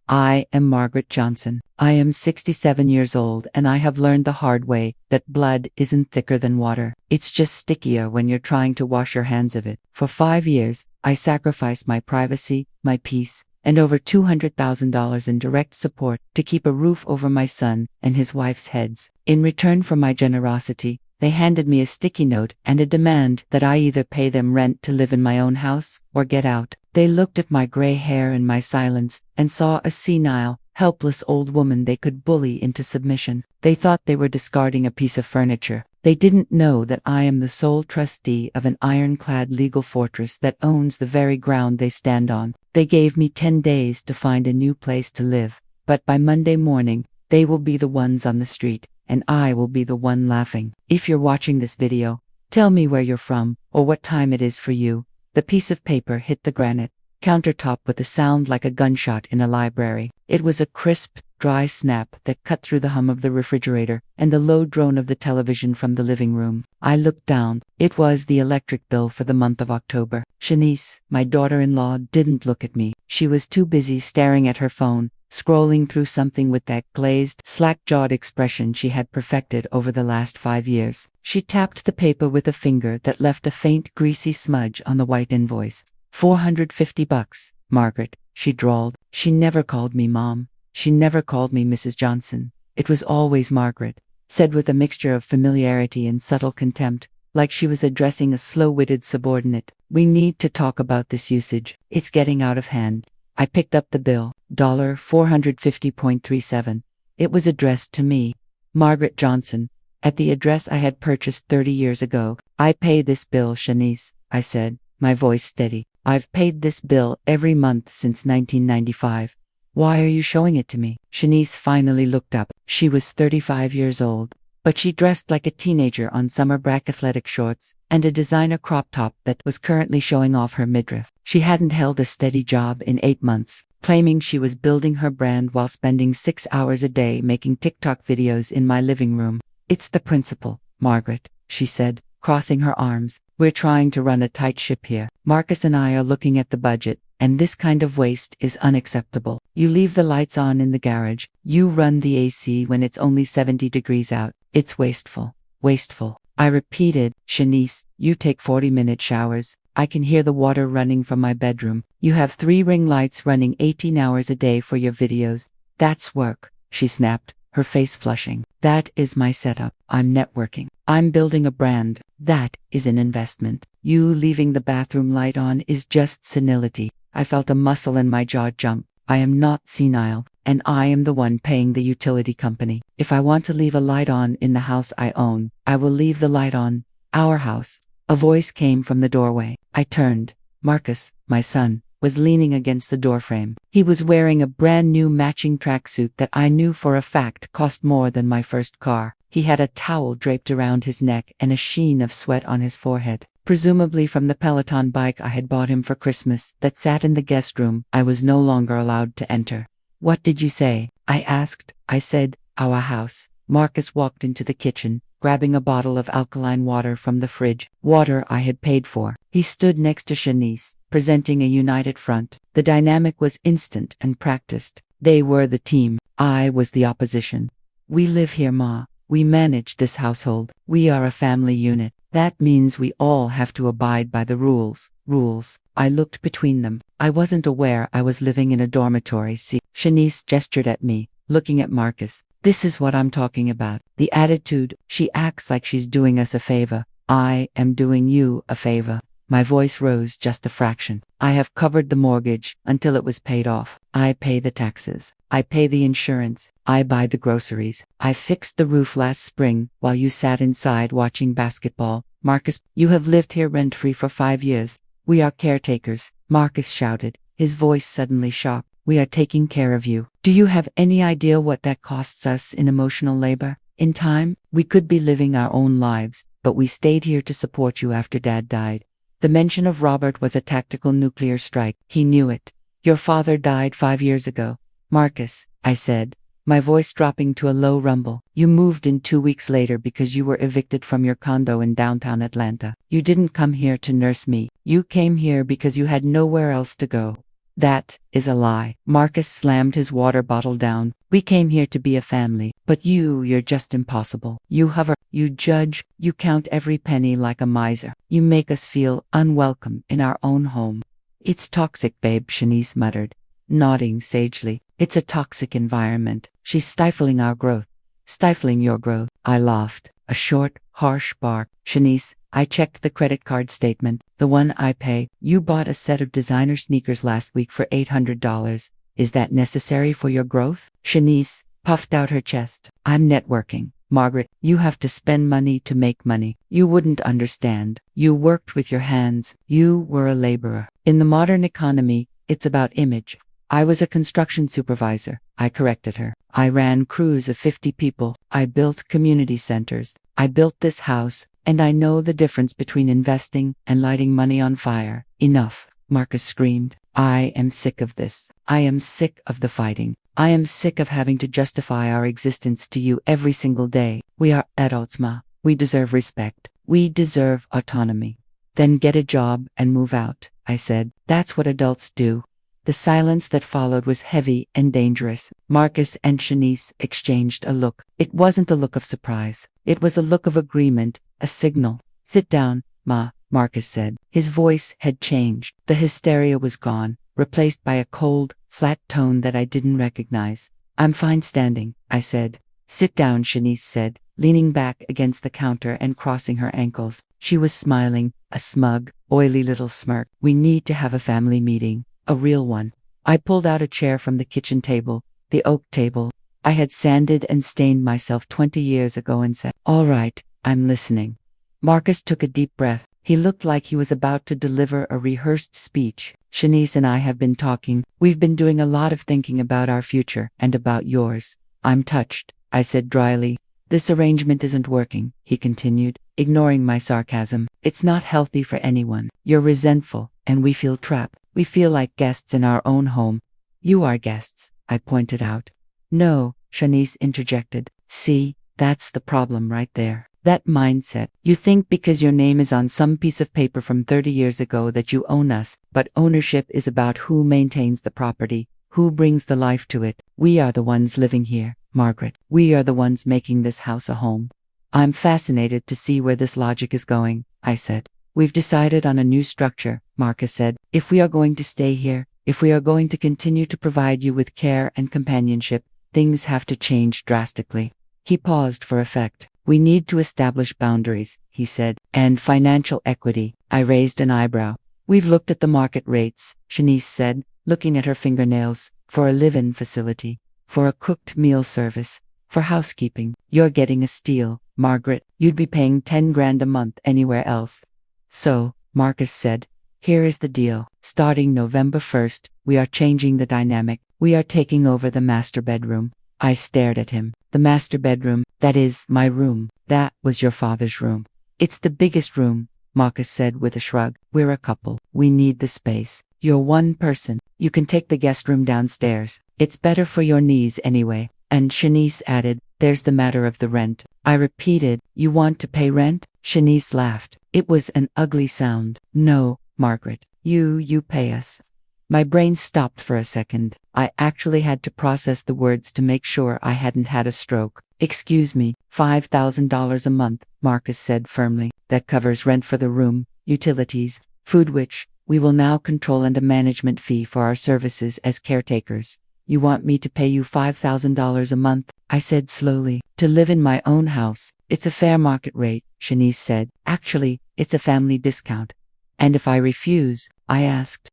I am Margaret Johnson. I am 67 years old and I have learned the hard way that blood isn't thicker than water. It's just stickier when you're trying to wash your hands of it. For 5 years, I sacrificed my privacy, my peace, and over $200,000 in direct support to keep a roof over my son and his wife's heads. In return for my generosity, they handed me a sticky note and a demand that I either pay them rent to live in my own house or get out. They looked at my gray hair and my silence and saw a senile, helpless old woman they could bully into submission. They thought they were discarding a piece of furniture. They didn't know that I am the sole trustee of an ironclad legal fortress that owns the very ground they stand on. They gave me 10 days to find a new place to live, but by Monday morning, they will be the ones on the street, and I will be the one laughing. If you're watching this video, tell me where you're from or what time it is for you. The piece of paper hit the granite countertop with a sound like a gunshot in a library. It was a crisp, dry snap that cut through the hum of the refrigerator and the low drone of the television from the living room. I looked down. It was the electric bill for the month of October. Shanice, my daughter-in-law, didn't look at me. She was too busy staring at her phone, scrolling through something with that glazed, slack-jawed expression she had perfected over the last 5 years. She tapped the paper with a finger that left a faint, greasy smudge on the white invoice. $450, Margaret, she drawled. She never called me Mom. She never called me Mrs. Johnson. It was always Margaret, said with a mixture of familiarity and subtle contempt, like she was addressing a slow-witted subordinate. We need to talk about this usage. It's getting out of hand. I picked up the bill, $450.37. It was addressed to me, Margaret Johnson, at the address I had purchased 30 years ago. I pay this bill, Shanice, I said, my voice steady. I've paid this bill every month since 1995. Why are you showing it to me? Shanice finally looked up. She was 35 years old, but she dressed like a teenager on summer black athletic shorts and a designer crop top that was currently showing off her midriff. She hadn't held a steady job in 8 months, claiming she was building her brand while spending 6 hours a day making TikTok videos in my living room. It's the principle, Margaret, she said, crossing her arms. We're trying to run a tight ship here. Marcus and I are looking at the budget, and this kind of waste is unacceptable. You leave the lights on in the garage. You run the AC when it's only 70 degrees out. It's wasteful. Wasteful. I repeated, Shanice, you take 40-minute showers. I can hear the water running from my bedroom. You have 3 ring lights running 18 hours a day for your videos. That's work, she snapped, her face flushing. That is my setup. I'm networking. I'm building a brand. That is an investment. You leaving the bathroom light on is just senility. I felt a muscle in my jaw jump. I am not senile, and I am the one paying the utility company. If I want to leave a light on in the house I own, I will leave the light on. Our house. A voice came from the doorway. I turned. Marcus, my son, was leaning against the doorframe. He was wearing a brand new matching tracksuit that I knew for a fact cost more than my first car. He had a towel draped around his neck and a sheen of sweat on his forehead, presumably from the Peloton bike I had bought him for Christmas that sat in the guest room I was no longer allowed to enter. What did you say? I asked. I said, our house. Marcus walked into the kitchen, grabbing a bottle of alkaline water from the fridge, water I had paid for. He stood next to Shanice, presenting a united front. The dynamic was instant and practiced. They were the team. I was the opposition. We live here, Ma. We manage this household. We are a family unit. That means we all have to abide by the rules. Rules. I looked between them. I wasn't aware I was living in a dormitory. See, Shanice gestured at me, looking at Marcus. This is what I'm talking about. The attitude. She acts like she's doing us a favor. I am doing you a favor. My voice rose just a fraction. I have covered the mortgage until it was paid off. I pay the taxes. I pay the insurance. I buy the groceries. I fixed the roof last spring while you sat inside watching basketball. Marcus, you have lived here rent-free for 5 years. We are caretakers, Marcus shouted, his voice suddenly sharp. We are taking care of you. Do you have any idea what that costs us in emotional labor? In time, we could be living our own lives, but we stayed here to support you after Dad died. The mention of Robert was a tactical nuclear strike. He knew it. Your father died 5 years ago. Marcus, I said, my voice dropping to a low rumble. You moved in 2 weeks later because you were evicted from your condo in downtown Atlanta. You didn't come here to nurse me. You came here because you had nowhere else to go. That is a lie. Marcus slammed his water bottle down. We came here to be a family, but you're just impossible. You hover, you judge, you count every penny like a miser. You make us feel unwelcome in our own home. It's toxic, babe, Shanice muttered, nodding sagely. It's a toxic environment. She's stifling our growth. Stifling your growth. I laughed. A short, harsh bark. Shanice, I checked the credit card statement, the one I pay. You bought a set of designer sneakers last week for $800. Is that necessary for your growth? Shanice puffed out her chest. I'm networking. Margaret, you have to spend money to make money. You wouldn't understand. You worked with your hands. You were a laborer. In the modern economy, it's about image. I was a construction supervisor. I corrected her. I ran crews of 50 people. I built community centers. I built this house, and I know the difference between investing and lighting money on fire. Enough, Marcus screamed. I am sick of this. I am sick of the fighting. I am sick of having to justify our existence to you every single day. We are adults, Ma. We deserve respect. We deserve autonomy. Then get a job and move out, I said. That's what adults do. The silence that followed was heavy and dangerous. Marcus and Shanice exchanged a look. It wasn't a look of surprise. It was a look of agreement, a signal. Sit down, Ma, Marcus said. His voice had changed. The hysteria was gone, replaced by a cold, flat tone that I didn't recognize. I'm fine standing, I said. Sit down, Shanice said, leaning back against the counter and crossing her ankles. She was smiling, a smug, oily little smirk. We need to have a family meeting. A real one. I pulled out a chair from the kitchen table, the oak table. I had sanded and stained myself 20 years ago and said, all right, I'm listening. Marcus took a deep breath. He looked like he was about to deliver a rehearsed speech. Shanice and I have been talking. We've been doing a lot of thinking about our future and about yours. I'm touched, I said dryly. This arrangement isn't working, he continued, ignoring my sarcasm. It's not healthy for anyone. You're resentful, and we feel trapped. We feel like guests in our own home. You are guests, I pointed out. No, Shanice interjected. See, that's the problem right there. That mindset. You think because your name is on some piece of paper from 30 years ago that you own us, but ownership is about who maintains the property, who brings the life to it. We are the ones living here, Margaret. We are the ones making this house a home. I'm fascinated to see where this logic is going, I said. We've decided on a new structure, Marcus said. If we are going to stay here, if we are going to continue to provide you with care and companionship, things have to change drastically. He paused for effect. We need to establish boundaries, he said, and financial equity. I raised an eyebrow. We've looked at the market rates, Shanice said, looking at her fingernails, for a live-in facility, for a cooked meal service, for housekeeping. You're getting a steal, Margaret. You'd be paying 10 grand a month anywhere else. So, Marcus said, here is the deal. Starting November 1st, we are changing the dynamic. We are taking over the master bedroom. I stared at him. The master bedroom, that is, my room. That was your father's room. It's the biggest room, Marcus said with a shrug. We're a couple. We need the space. You're one person. You can take the guest room downstairs. It's better for your knees anyway. And Shanice added, there's the matter of the rent. I repeated, you want to pay rent? Shanice laughed. It was an ugly sound. No, Margaret. You pay us. My brain stopped for a second. I actually had to process the words to make sure I hadn't had a stroke. Excuse me, $5,000 a month, Marcus said firmly. That covers rent for the room, utilities, food, which we will now control, and a management fee for our services as caretakers. You want me to pay you $5,000 a month? I said slowly. To live in my own house. It's a fair market rate, Shanice said. Actually, it's a family discount. And if I refuse? I asked.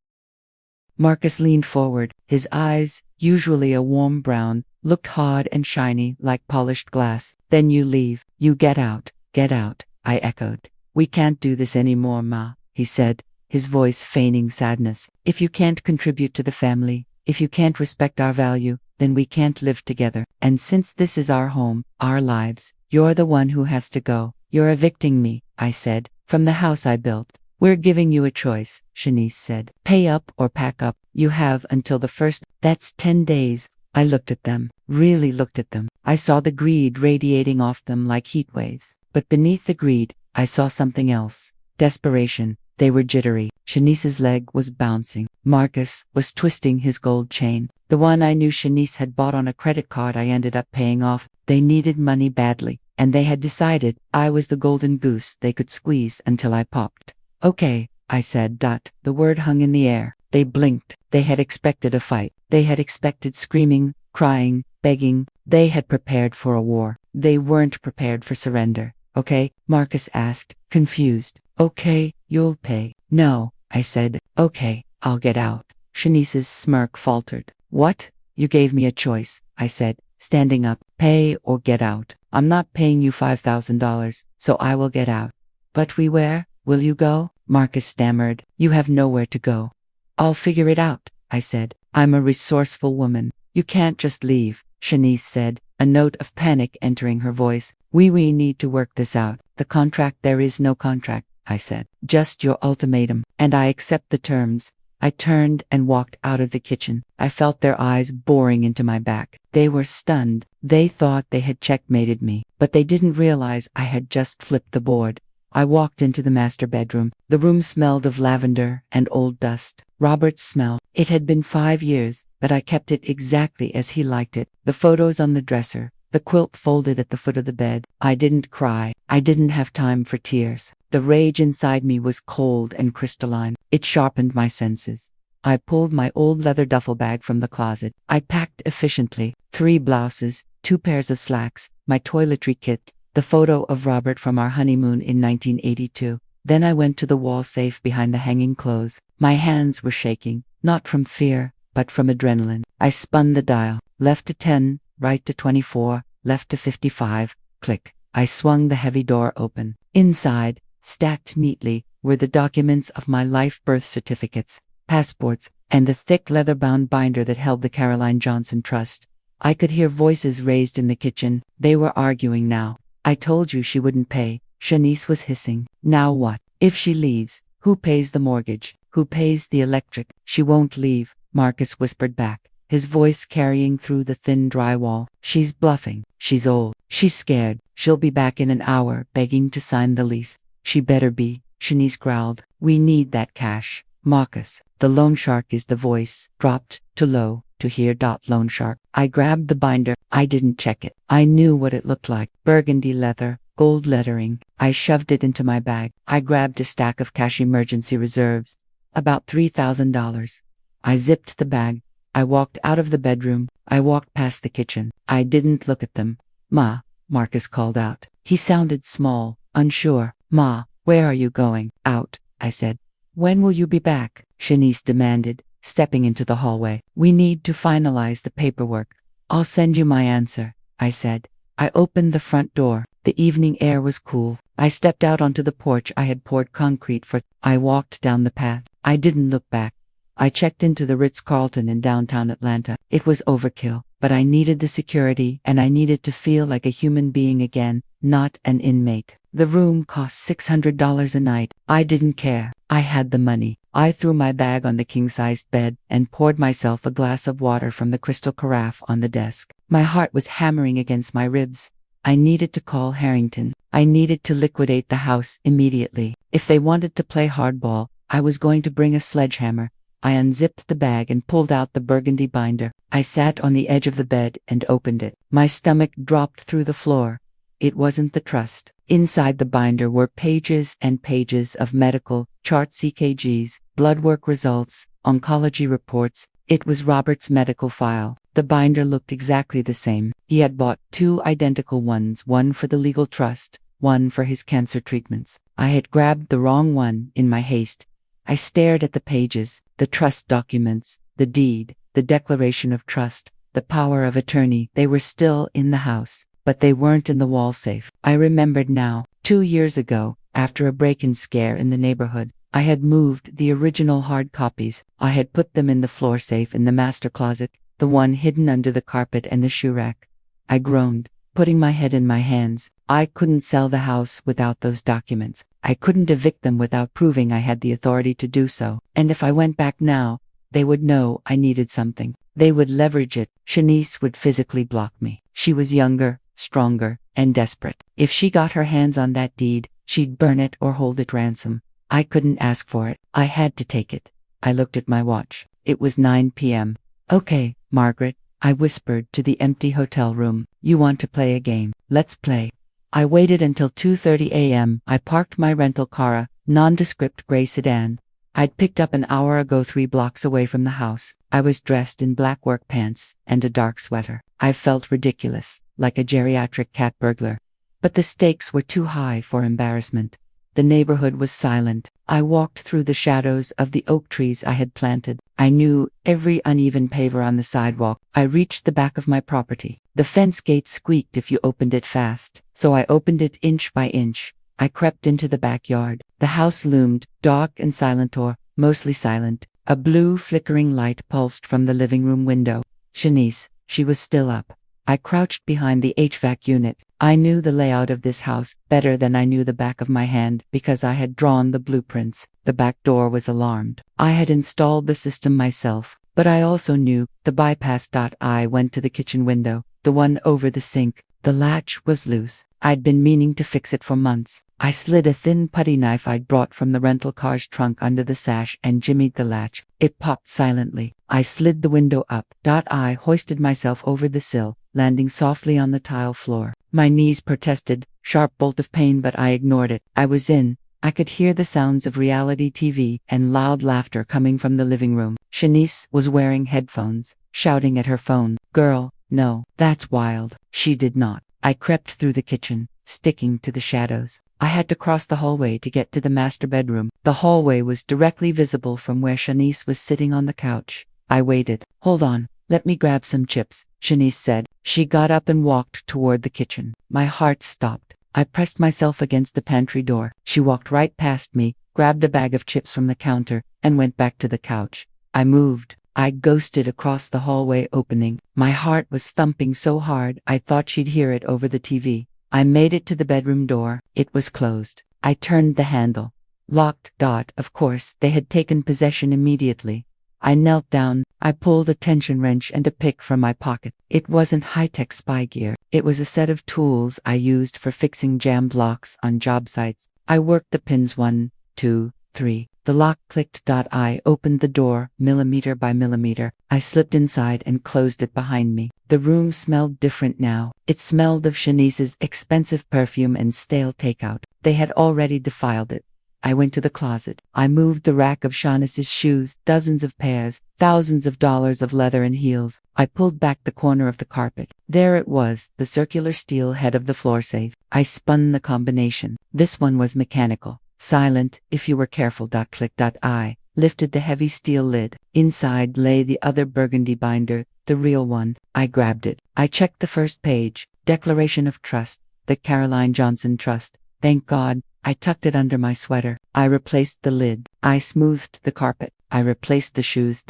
Marcus leaned forward. His eyes, usually a warm brown, looked hard and shiny like polished glass. Then you leave. You get out. Get out, I echoed. We can't do this anymore, Ma, he said, his voice feigning sadness. If you can't contribute to the family, if you can't respect our value, then we can't live together. And since this is our home, our lives, you're the one who has to go. You're evicting me, I said, from the house I built. We're giving you a choice, Shanice said. Pay up or pack up. You have until the 1st. That's 10 days. I looked at them, really looked at them. I saw the greed radiating off them like heat waves. But beneath the greed, I saw something else. Desperation. They were jittery. Shanice's leg was bouncing. Marcus was twisting his gold chain. The one I knew Shanice had bought on a credit card I ended up paying off. They needed money badly, and they had decided I was the golden goose they could squeeze until I popped. Okay, I said. The word hung in the air. They blinked. They had expected a fight. They had expected screaming, crying, begging. They had prepared for a war. They weren't prepared for surrender. Okay? Marcus asked, confused. Okay, you'll pay. No, I said. Okay, I'll get out. Shanice's smirk faltered. What? You gave me a choice, I said, standing up. Pay or get out. I'm not paying you $5,000, so I will get out. But where will you go? Marcus stammered. You have nowhere to go. I'll figure it out, I said. I'm a resourceful woman. You can't just leave, Shanice said, a note of panic entering her voice. We need to work this out. The contract. There is no contract, I said. Just your ultimatum, and I accept the terms. I turned and walked out of the kitchen. I felt their eyes boring into my back. They were stunned. They thought they had checkmated me, but they didn't realize I had just flipped the board. I walked into the master bedroom. The room smelled of lavender and old dust. Robert's smell. It had been 5 years, but I kept it exactly as he liked it. The photos on the dresser, the quilt folded at the foot of the bed. I didn't cry. I didn't have time for tears. The rage inside me was cold and crystalline. It sharpened my senses. I pulled my old leather duffel bag from the closet. I packed efficiently. 3 blouses, 2 pairs of slacks, my toiletry kit, the photo of Robert from our honeymoon in 1982. Then I went to the wall safe behind the hanging clothes. My hands were shaking, not from fear, but from adrenaline. I spun the dial, left to 10, right to 24, left to 55, click. I swung the heavy door open. Inside, stacked neatly, were the documents of my life, birth certificates, passports, and the thick leather-bound binder that held the Caroline Johnson Trust. I could hear voices raised in the kitchen. They were arguing now. I told you she wouldn't pay, Shanice was hissing. Now what? If she leaves, who pays the mortgage? Who pays the electric? She won't leave, Marcus whispered back, his voice carrying through the thin drywall. She's bluffing. She's old. She's scared. She'll be back in an hour begging to sign the lease. She better be, Shanice growled. We need that cash. Marcus, the loan shark is the voice, dropped to low, to hear. Loan shark. I grabbed the binder. I didn't check it. I knew what it looked like. Burgundy leather, gold lettering. I shoved it into my bag. I grabbed a stack of cash, emergency reserves. About $3,000. I zipped the bag. I walked out of the bedroom. I walked past the kitchen. I didn't look at them. Ma, Marcus called out. He sounded small, unsure. Ma, where are you going? Out, I said. When will you be back? Shanice demanded, stepping into the hallway. We need to finalize the paperwork. I'll send you my answer, I said. I opened the front door. The evening air was cool. I stepped out onto the porch I had poured concrete for. I walked down the path. I didn't look back. I checked into the Ritz-Carlton in downtown Atlanta. It was overkill, but I needed the security and I needed to feel like a human being again, not an inmate. The room cost $600 a night. I didn't care. I had the money. I threw my bag on the king-sized bed and poured myself a glass of water from the crystal carafe on the desk. My heart was hammering against my ribs. I needed to call Harrington. I needed to liquidate the house immediately. If they wanted to play hardball, I was going to bring a sledgehammer. I unzipped the bag and pulled out the burgundy binder. I sat on the edge of the bed and opened it. My stomach dropped through the floor. It wasn't the trust. Inside the binder were pages and pages of medical charts, EKGs, blood work results, oncology reports. It was Robert's medical file. The binder looked exactly the same. He had bought 2 identical ones, one for the legal trust, one for his cancer treatments. I had grabbed the wrong one in my haste. I stared at the pages, the trust documents, the deed, the declaration of trust, the power of attorney. They were still in the house, but they weren't in the wall safe. I remembered now. 2 years ago, after a break-in scare in the neighborhood, I had moved the original hard copies. I had put them in the floor safe in the master closet, the one hidden under the carpet and the shoe rack. I groaned, putting my head in my hands. I couldn't sell the house without those documents. I couldn't evict them without proving I had the authority to do so. And if I went back now, they would know I needed something. They would leverage it. Shanice would physically block me. She was younger, stronger, and desperate. If she got her hands on that deed, she'd burn it or hold it ransom. I couldn't ask for it. I had to take it. I looked at my watch. It was 9 p.m. Okay, Margaret, I whispered to the empty hotel room. You want to play a game? Let's play. I waited until 2:30 a.m. I parked my rental car, a nondescript gray sedan I'd picked up an hour ago 3 blocks away from the house. I was dressed in black work pants and a dark sweater. I felt ridiculous, like a geriatric cat burglar. But the stakes were too high for embarrassment. The neighborhood was silent. I walked through the shadows of the oak trees I had planted. I knew every uneven paver on the sidewalk. I reached the back of my property. The fence gate squeaked if you opened it fast, so I opened it inch by inch. I crept into the backyard. The house loomed, dark and silent, or mostly silent. A blue flickering light pulsed from the living room window. Shanice, she was still up. I crouched behind the HVAC unit. I knew the layout of this house better than I knew the back of my hand because I had drawn the blueprints. The back door was alarmed. I had installed the system myself, but I also knew the bypass. I went to the kitchen window, the one over the sink. The latch was loose. I'd been meaning to fix it for months. I slid a thin putty knife I'd brought from the rental car's trunk under the sash and jimmied the latch. It popped silently. I slid the window up. I hoisted myself over the sill, landing softly on the tile floor. My knees protested, sharp bolt of pain, but I ignored it. I was in. I could hear the sounds of reality TV and loud laughter coming from the living room. Shanice was wearing headphones, shouting at her phone. Girl, no, that's wild. She did not. I crept through the kitchen, sticking to the shadows. I had to cross the hallway to get to the master bedroom. The hallway was directly visible from where Shanice was sitting on the couch. I waited. Hold on, let me grab some chips, Shanice said. She got up and walked toward the kitchen. My heart stopped. I pressed myself against the pantry door. She walked right past me, grabbed a bag of chips from the counter, and went back to the couch. I moved. I ghosted across the hallway opening. My heart was thumping so hard I thought she'd hear it over the TV. I made it to the bedroom door. It was closed. I turned the handle. Locked. Of course, they had taken possession immediately. I knelt down. I pulled a tension wrench and a pick from my pocket. It wasn't high-tech spy gear. It was a set of tools I used for fixing jammed locks on job sites. I worked the pins 1, 2, 3. The lock clicked. I opened the door, millimeter by millimeter. I slipped inside and closed it behind me. The room smelled different now. It smelled of Shanice's expensive perfume and stale takeout. They had already defiled it. I went to the closet. I moved the rack of Shanice's shoes, dozens of pairs, thousands of dollars of leather and heels. I pulled back the corner of the carpet. There it was, the circular steel head of the floor safe. I spun the combination. This one was mechanical. Silent, if you were careful. Click. I lifted the heavy steel lid. Inside lay the other burgundy binder, the real one. I grabbed it. I checked the first page. Declaration of Trust. The Caroline Johnson Trust. Thank God. I tucked it under my sweater. I replaced the lid. I smoothed the carpet. I replaced the shoes.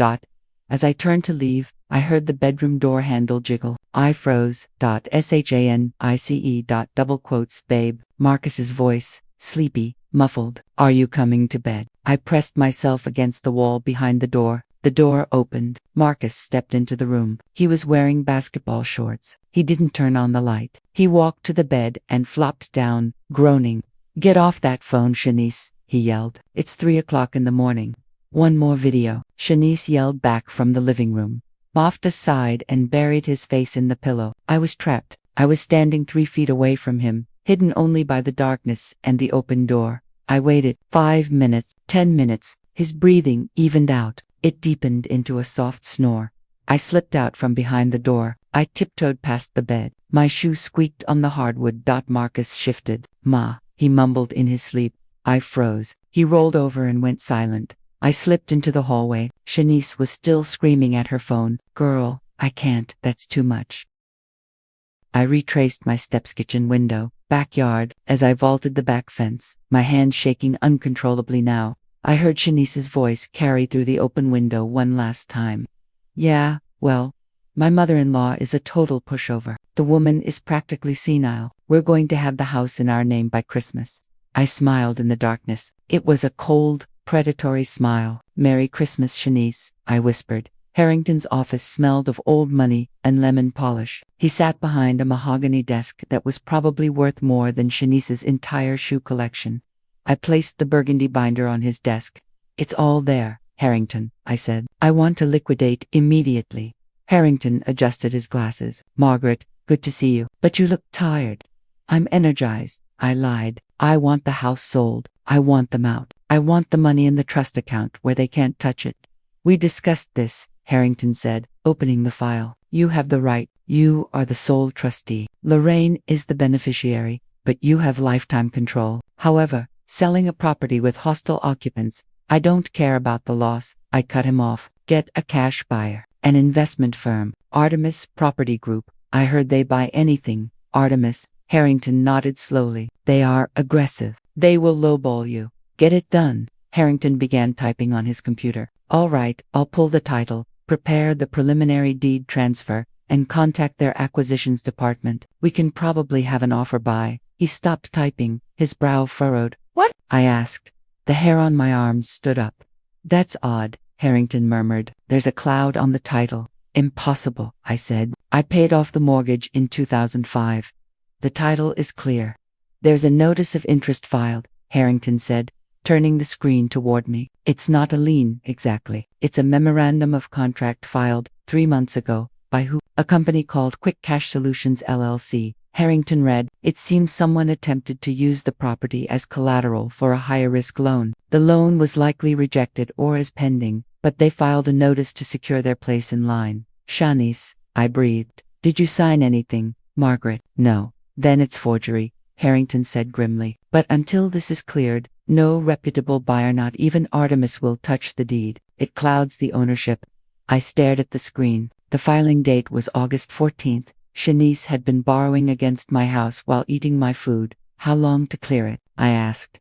As I turned to leave, I heard the bedroom door handle jiggle. I froze. SHANICE. Babe. Marcus's voice, sleepy, muffled. Are you coming to bed? I pressed myself against the wall behind the door. The door opened. Marcus stepped into the room. He was wearing basketball shorts. He didn't turn on the light. He walked to the bed and flopped down, groaning. Get off that phone, Shanice, he yelled. It's 3 o'clock in the morning. One more video. Shanice yelled back from the living room. Moffed aside and buried his face in the pillow. I was trapped. I was standing 3 feet away from him, hidden only by the darkness and the open door. I waited. 5 minutes, 10 minutes. His breathing evened out. It deepened into a soft snore. I slipped out from behind the door. I tiptoed past the bed. My shoe squeaked on the hardwood. Marcus shifted. Ma, he mumbled in his sleep. I froze. He rolled over and went silent. I slipped into the hallway. Shanice was still screaming at her phone. Girl, I can't. That's too much. I retraced my steps. Kitchen window, backyard, as I vaulted the back fence, my hands shaking uncontrollably now. I heard Shanice's voice carry through the open window one last time. Yeah, well, my mother-in-law is a total pushover. The woman is practically senile. We're going to have the house in our name by Christmas. I smiled in the darkness. It was a cold, predatory smile. Merry Christmas, Shanice, I whispered. Harrington's office smelled of old money and lemon polish. He sat behind a mahogany desk that was probably worth more than Shanice's entire shoe collection. I placed the burgundy binder on his desk. It's all there. Harrington, I said. I want to liquidate immediately. Harrington adjusted his glasses. Margaret, good to see you, but you look tired. I'm energized, I lied. I want the house sold. I want them out. I want the money in the trust account where they can't touch it. We discussed this, Harrington said, opening the file. You have the right. You are the sole trustee. Lorraine is the beneficiary, but you have lifetime control. However, selling a property with hostile occupants, I don't care about the loss. I cut him off. Get a cash buyer. An investment firm. Artemis Property Group. I heard they buy anything. Artemis. Harrington nodded slowly. They are aggressive. They will lowball you. Get it done. Harrington began typing on his computer. All right, I'll pull the title, prepare the preliminary deed transfer, and contact their acquisitions department. We can probably have an offer by. He stopped typing, his brow furrowed. What? I asked. The hair on my arms stood up. That's odd, Harrington murmured. There's a cloud on the title. Impossible, I said. I paid off the mortgage in 2005. The title is clear. There's a notice of interest filed, Harrington said, turning the screen toward me. It's not a lien, exactly. It's a memorandum of contract filed 3 months ago. By who? A company called Quick Cash Solutions LLC. Harrington read, it seems someone attempted to use the property as collateral for a higher-risk loan. The loan was likely rejected or is pending, but they filed a notice to secure their place in line. Shanice, I breathed. Did you sign anything, Margaret? No. Then it's forgery, Harrington said grimly. But until this is cleared, no reputable buyer, not even Artemis, will touch the deed. It clouds the ownership. I stared at the screen. The filing date was August 14th. Shanice had been borrowing against my house while eating my food. How long to clear it? I asked.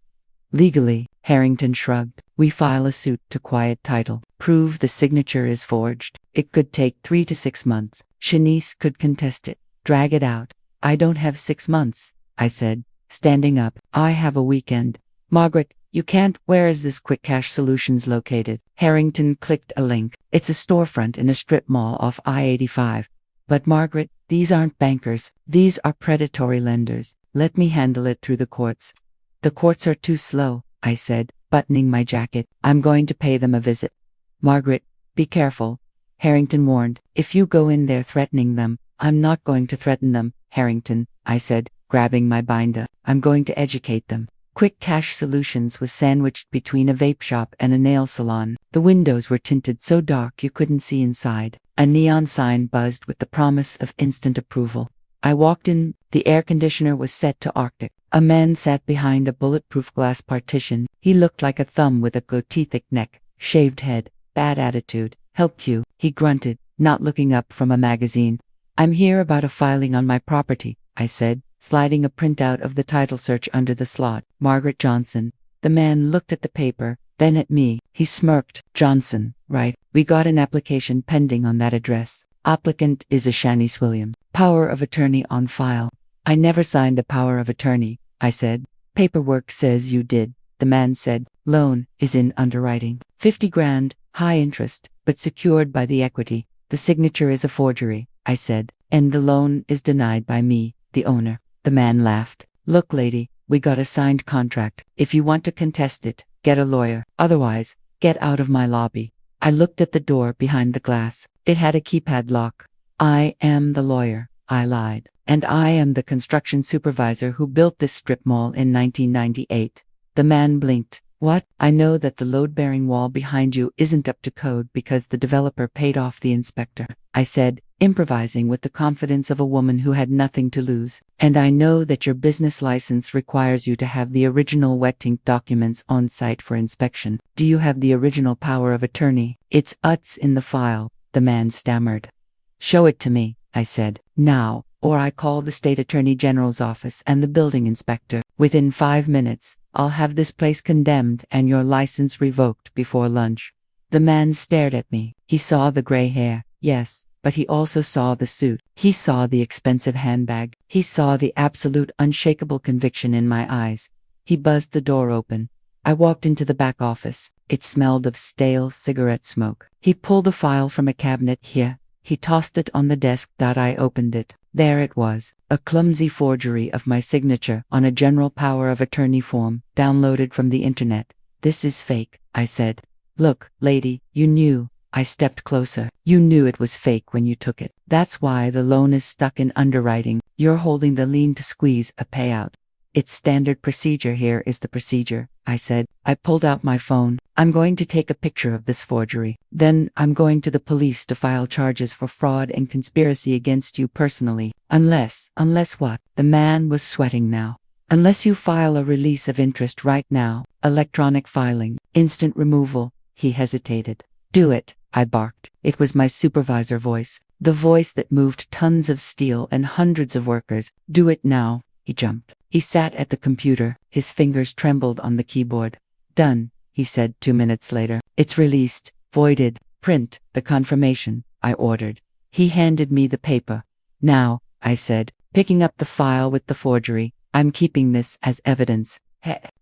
Legally, Harrington shrugged. We file a suit to quiet title. Prove the signature is forged. It could take 3 to 6 months. Shanice could contest it. Drag it out. I don't have 6 months, I said, standing up. I have a weekend. Margaret, you can't. Where is this Quick Cash Solutions located? Harrington clicked a link. It's a storefront in a strip mall off I-85. But Margaret, these aren't bankers. These are predatory lenders. Let me handle it through the courts. The courts are too slow, I said, buttoning my jacket. I'm going to pay them a visit. Margaret, be careful, Harrington warned. If you go in there threatening them. I'm not going to threaten them, Harrington, I said, grabbing my binder. I'm going to educate them. Quick Cash Solutions was sandwiched between a vape shop and a nail salon. The windows were tinted so dark you couldn't see inside. A neon sign buzzed with the promise of instant approval. I walked in. The air conditioner was set to Arctic. A man sat behind a bulletproof glass partition. He looked like a thumb with a goatee-thick neck, shaved head, bad attitude. Help you, he grunted, not looking up from a magazine. I'm here about a filing on my property, I said, sliding a printout of the title search under the slot. Margaret Johnson. The man looked at the paper, then at me. He smirked. Johnson, right. We got an application pending on that address. Applicant is a Shanice William. Power of attorney on file. I never signed a power of attorney, I said. Paperwork says you did, the man said. Loan is in underwriting. 50 grand, high interest, but secured by the equity. The signature is a forgery, I said, and the loan is denied by me, the owner. The man laughed. Look, lady, we got a signed contract. If you want to contest it, get a lawyer. Otherwise, get out of my lobby. I looked at the door behind the glass. It had a keypad lock. I am the lawyer, I lied. And I am the construction supervisor who built this strip mall in 1998. The man blinked. What? I know that the load-bearing wall behind you isn't up to code because the developer paid off the inspector, I said, improvising with the confidence of a woman who had nothing to lose. And I know that your business license requires you to have the original wet ink documents on site for inspection. Do you have the original power of attorney? It's in the file, the man stammered. Show it to me, I said, now, or I call the state attorney general's office and the building inspector. Within 5 minutes, I'll have this place condemned and your license revoked before lunch. The man stared at me. He saw the gray hair, yes, but he also saw the suit. He saw the expensive handbag. He saw the absolute unshakable conviction in my eyes. He buzzed the door open. I walked into the back office. It smelled of stale cigarette smoke. He pulled a file from a cabinet here. He tossed it on the desk. I opened it. There it was, a clumsy forgery of my signature on a general power of attorney form, downloaded from the internet. This is fake, I said. Look, lady, you knew. I stepped closer. You knew it was fake when you took it. That's why the loan is stuck in underwriting. You're holding the lien to squeeze a payout. It's standard procedure. Here is the procedure, I said. I pulled out my phone. I'm going to take a picture of this forgery. Then I'm going to the police to file charges for fraud and conspiracy against you personally. Unless what? The man was sweating now. Unless you file a release of interest right now, electronic filing, instant removal. He hesitated. Do it, I barked. It was my supervisor voice, the voice that moved tons of steel and hundreds of workers. Do it now. He jumped. He sat at the computer. His fingers trembled on the keyboard. Done, he said 2 minutes later. It's released, voided, print the confirmation, I ordered. He handed me the paper. Now, I said, picking up the file with the forgery, I'm keeping this as evidence.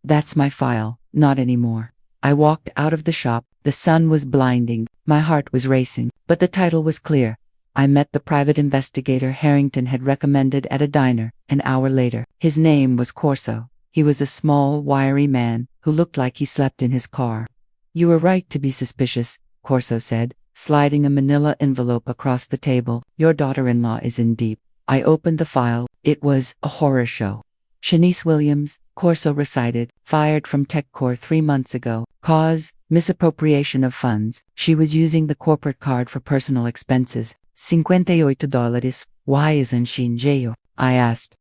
That's my file, not anymore. I walked out of the shop. The sun was blinding. My heart was racing, but the title was clear. I met the private investigator Harrington had recommended at a diner an hour later. His name was Corso. He was a small, wiry man who looked like he slept in his car. You were right to be suspicious, Corso said, sliding a manila envelope across the table. Your daughter-in-law is in deep. I opened the file. It was a horror show. Shanice Williams, Corso recited, fired from TechCore 3 months ago. Cause, misappropriation of funds. She was using the corporate card for personal expenses. $58. Why isn't she in jail? I asked.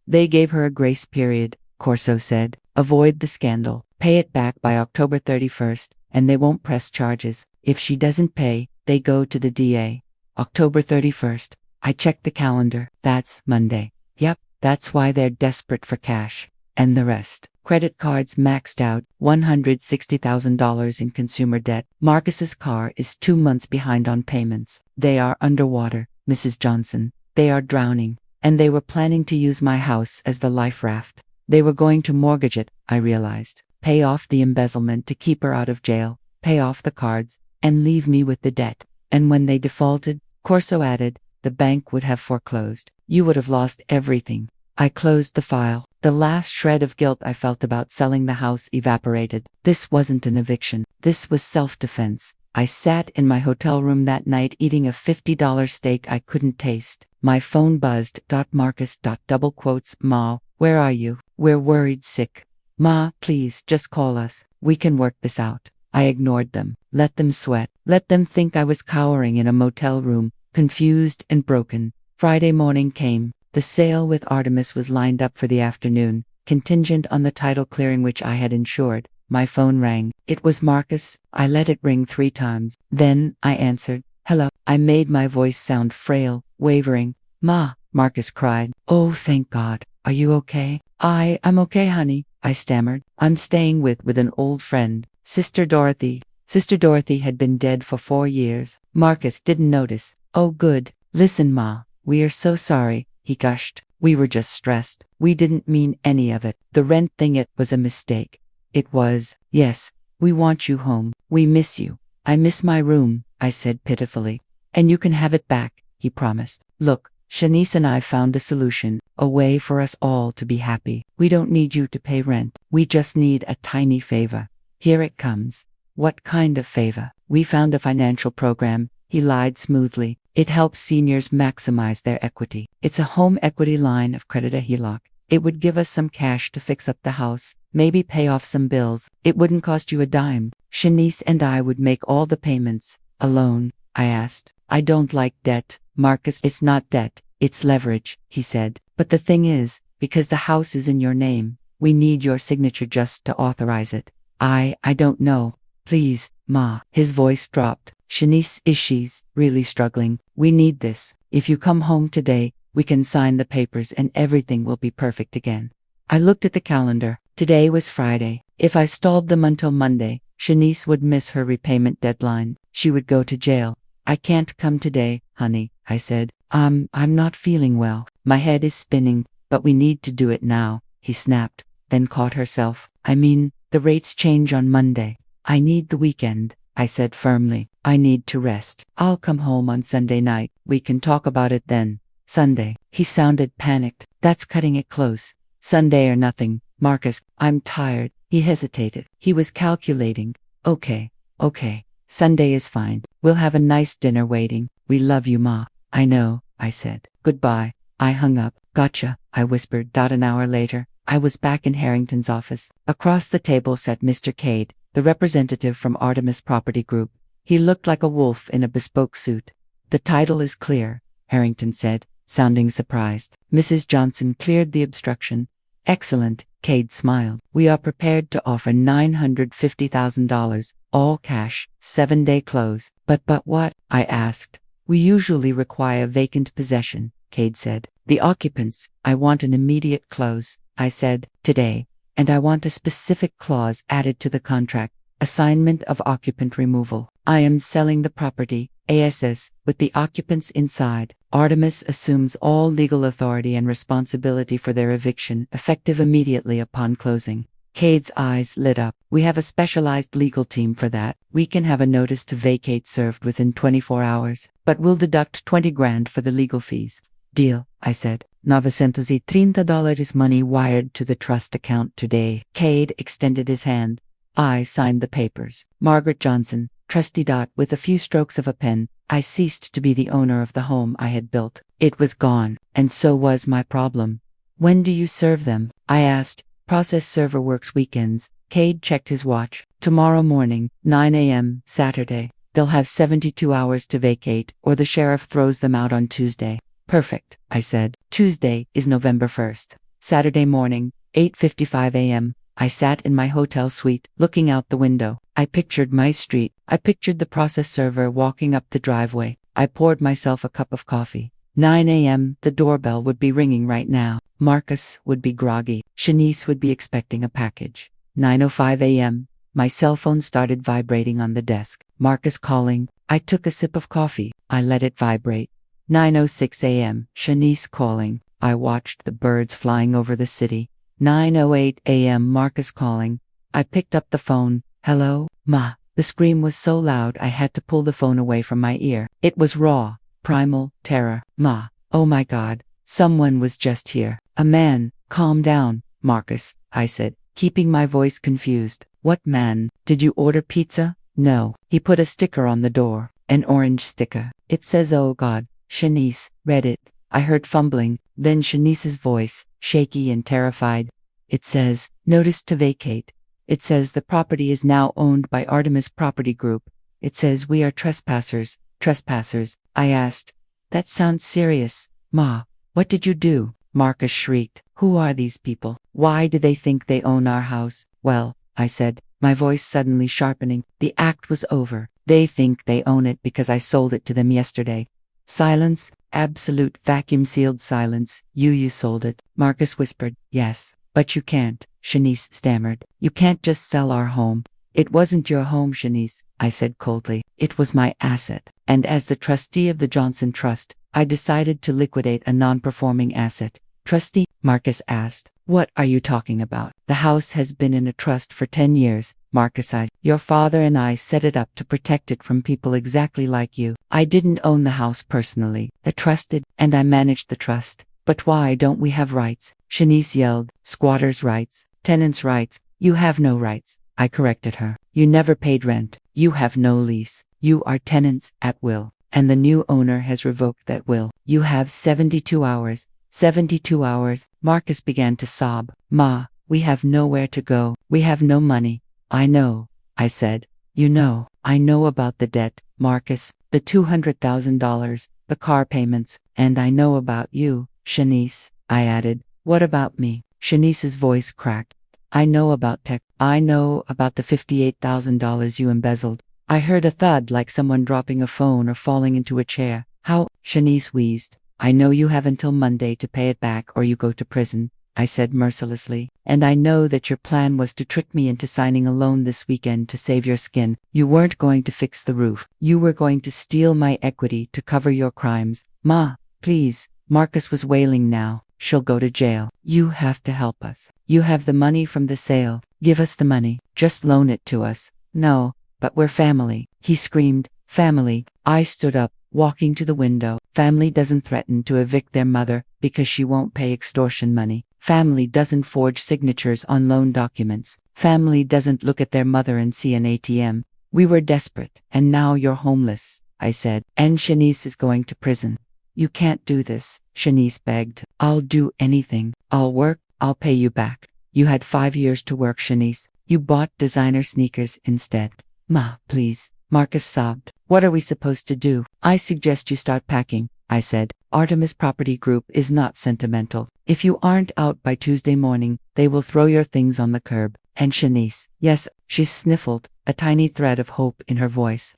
They gave her a grace period, Corso said. Avoid the scandal. Pay it back by October 31st, and they won't press charges. If she doesn't pay, they go to the DA. October 31st. I checked the calendar. That's Monday. Yep, that's why they're desperate for cash. And the rest. Credit cards maxed out, $160,000 in consumer debt. Marcus's car is 2 months behind on payments. They are underwater, Mrs. Johnson. They are drowning. And they were planning to use my house as the life raft. They were going to mortgage it, I realized. Pay off the embezzlement to keep her out of jail, pay off the cards, and leave me with the debt. And when they defaulted, Corso added, the bank would have foreclosed. You would have lost everything. I closed the file. The last shred of guilt I felt about selling the house evaporated. This wasn't an eviction. This was self-defense. I sat in my hotel room that night eating a $50 steak I couldn't taste. My phone buzzed. Marcus. Double quotes. Ma, where are you? We're worried sick. Ma, please, just call us. We can work this out. I ignored them. Let them sweat. Let them think I was cowering in a motel room, confused and broken. Friday morning came. The sale with Artemis was lined up for the afternoon, contingent on the title clearing which I had insured. My phone rang. It was Marcus. I let it ring 3 times. Then I answered. Hello. I made my voice sound frail, wavering. Ma, Marcus cried. Oh, thank God. Are you okay? I'm okay, honey, I stammered. I'm staying with an old friend, Sister Dorothy. Sister Dorothy had been dead for 4 years. Marcus didn't notice. Oh, good. Listen, Ma, we are so sorry. He gushed. We were just stressed. We didn't mean any of it. The rent thing, it was a mistake. It was. Yes, we want you home. We miss you. I miss my room, I said pitifully. And you can have it back, he promised. Look, Shanice and I found a solution, a way for us all to be happy. We don't need you to pay rent. We just need a tiny favor. Here it comes. What kind of favor? We found a financial program. He lied smoothly. It helps seniors maximize their equity. It's a home equity line of credit, a HELOC. It would give us some cash to fix up the house, maybe pay off some bills. It wouldn't cost you a dime. Shanice and I would make all the payments. Alone, I asked. I don't like debt. Marcus, it's not debt, it's leverage, he said. But the thing is, because the house is in your name, we need your signature just to authorize it. I don't know. Please, Ma. His voice dropped. Shanice, she's really struggling. We need this. If you come home today, we can sign the papers and everything will be perfect again. I looked at the calendar. Today was Friday. If I stalled them until Monday, Shanice would miss her repayment deadline. She would go to jail. I can't come today, honey, I said. I'm not feeling well. My head is spinning, but we need to do it now, he snapped, then caught herself. I mean, the rates change on Monday. I need the weekend, I said firmly. I need to rest. I'll come home on Sunday night. We can talk about it then. Sunday. He sounded panicked. That's cutting it close. Sunday or nothing. Marcus, I'm tired. He hesitated. He was calculating. Okay, Okay. Sunday is fine. We'll have a nice dinner waiting. We love you, Ma. I know, I said. Goodbye. I hung up. Gotcha, I whispered. An hour later, I was back in Harrington's office. Across the table sat Mr. Cade, the representative from Artemis Property Group. He looked like a wolf in a bespoke suit. The title is clear, Harrington said, sounding surprised. Mrs. Johnson cleared the obstruction. Excellent, Cade smiled. We are prepared to offer $950,000, all cash, 7-day close. But what? I asked. We usually require vacant possession, Cade said. The occupants, I want an immediate close, I said, today. And I want a specific clause added to the contract, assignment of occupant removal. I am selling the property, ASS, with the occupants inside. Artemis assumes all legal authority and responsibility for their eviction, effective immediately upon closing. Cade's eyes lit up. We have a specialized legal team for that. We can have a notice to vacate served within 24 hours, but we'll deduct $20,000 for the legal fees. Deal, I said. $930 money wired to the trust account today. Cade extended his hand. I signed the papers. Margaret Johnson, trustee. With a few strokes of a pen, I ceased to be the owner of the home I had built. It was gone, and so was my problem. When do you serve them? I asked. Process server works weekends. Cade checked his watch. Tomorrow morning, 9 a.m., Saturday. They'll have 72 hours to vacate, or the sheriff throws them out on Tuesday. Perfect, I said. Tuesday is November 1st. Saturday morning, 8:55 a.m. I sat in my hotel suite, looking out the window. I pictured my street. I pictured the process server walking up the driveway. I poured myself a cup of coffee. 9 a.m., the doorbell would be ringing right now. Marcus would be groggy. Shanice would be expecting a package. 9:05 a.m., my cell phone started vibrating on the desk. Marcus calling. I took a sip of coffee. I let it vibrate. 9:06 a.m., Shanice calling. I watched the birds flying over the city. 9:08 a.m., Marcus calling. I picked up the phone. Hello, Ma. The scream was so loud I had to pull the phone away from my ear. It was raw, primal terror. Ma. Oh my God. Someone was just here. A man. Calm down, Marcus, I said, keeping my voice confused. What man? Did you order pizza? No. He put a sticker on the door. An orange sticker. It says, oh God. Shanice read it. I heard fumbling, then Shanice's voice, shaky and terrified. It says, notice to vacate. It says the property is now owned by Artemis Property Group. It says we are trespassers. Trespassers. I asked. That sounds serious. Ma, what did you do? Marcus shrieked. Who are these people? Why do they think they own our house? Well, I said, my voice suddenly sharpening. The act was over. They think they own it because I sold it to them yesterday. Silence, absolute vacuum-sealed silence. You sold it. Marcus whispered. Yes, but you can't, Shanice stammered. You can't just sell our home. It wasn't your home, Shanice, I said coldly. It was my asset. And as the trustee of the Johnson Trust, I decided to liquidate a non-performing asset. Trustee? Marcus asked. What are you talking about? The house has been in a trust for 10 years, Marcus. Your father and I set it up to protect it from people exactly like you. I didn't own the house personally. I trusted, and I managed the trust. But why don't we have rights? Shanice yelled. Squatters' rights. Tenants' rights. You have no rights. I corrected her. You never paid rent. You have no lease. You are tenants at will. And the new owner has revoked that will. You have 72 hours. 72 hours. Marcus began to sob. Ma, we have nowhere to go. We have no money. I know, I said. You know, I know about the debt, Marcus, the $200,000, the car payments, and I know about you, Shanice, I added. What about me? Shanice's voice cracked. I know about tech. I know about the $58,000 you embezzled. I heard a thud like someone dropping a phone or falling into a chair. How? Shanice wheezed. I know you have until Monday to pay it back or you go to prison, I said mercilessly. And I know that your plan was to trick me into signing a loan this weekend to save your skin. You weren't going to fix the roof. You were going to steal my equity to cover your crimes. Ma, please. Marcus was wailing now. She'll go to jail. You have to help us. You have the money from the sale. Give us the money. Just loan it to us. No, but we're family. He screamed. Family. I stood up, walking to the window. Family doesn't threaten to evict their mother because she won't pay extortion money. Family doesn't forge signatures on loan documents. Family doesn't look at their mother and see an ATM. We were desperate, and now you're homeless, I said, and Shanice is going to prison. You can't do this, Shanice begged. I'll do anything. I'll work, I'll pay you back. You had 5 years to work, Shanice. You bought designer sneakers instead. Ma, please. Marcus sobbed. What are we supposed to do? I suggest you start packing, I said. Artemis Property Group is not sentimental. If you aren't out by Tuesday morning, they will throw your things on the curb. And Shanice, yes, she sniffled, a tiny thread of hope in her voice.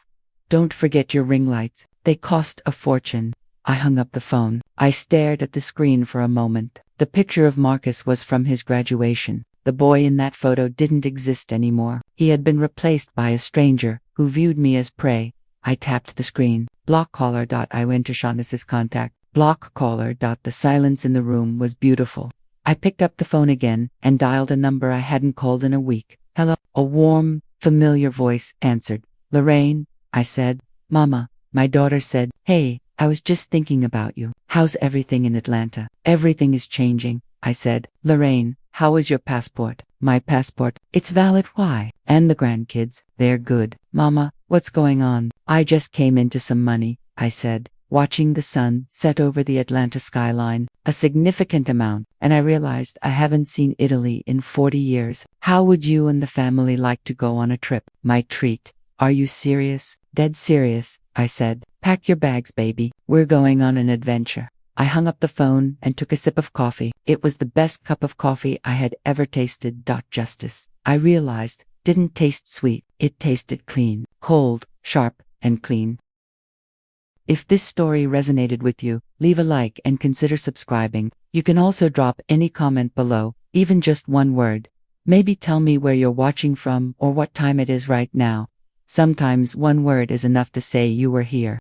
Don't forget your ring lights. They cost a fortune. I hung up the phone. I stared at the screen for a moment. The picture of Marcus was from his graduation. The boy in that photo didn't exist anymore. He had been replaced by a stranger who viewed me as prey. I tapped the screen. Block caller. I went to Shanice's contact. Block caller. The silence in the room was beautiful. I picked up the phone again and dialed a number I hadn't called in a week. Hello. A warm, familiar voice answered. Lorraine, I said. Mama, my daughter said. Hey, I was just thinking about you. How's everything in Atlanta? Everything is changing, I said. Lorraine, how is your passport? My passport. It's valid. Why? And the grandkids, they're good. Mama, what's going on? I just came into some money, I said, watching the sun set over the Atlanta skyline, a significant amount, and I realized I haven't seen Italy in 40 years. How would you and the family like to go on a trip? My treat. Are you serious? Dead serious, I said. Pack your bags, baby. We're going on an adventure. I hung up the phone and took a sip of coffee. It was the best cup of coffee I had ever tasted. Justice, I realized, didn't taste sweet. It tasted clean, cold, sharp, and clean. If this story resonated with you, leave a like and consider subscribing. You can also drop any comment below, even just one word. Maybe tell me where you're watching from or what time it is right now. Sometimes one word is enough to say you were here.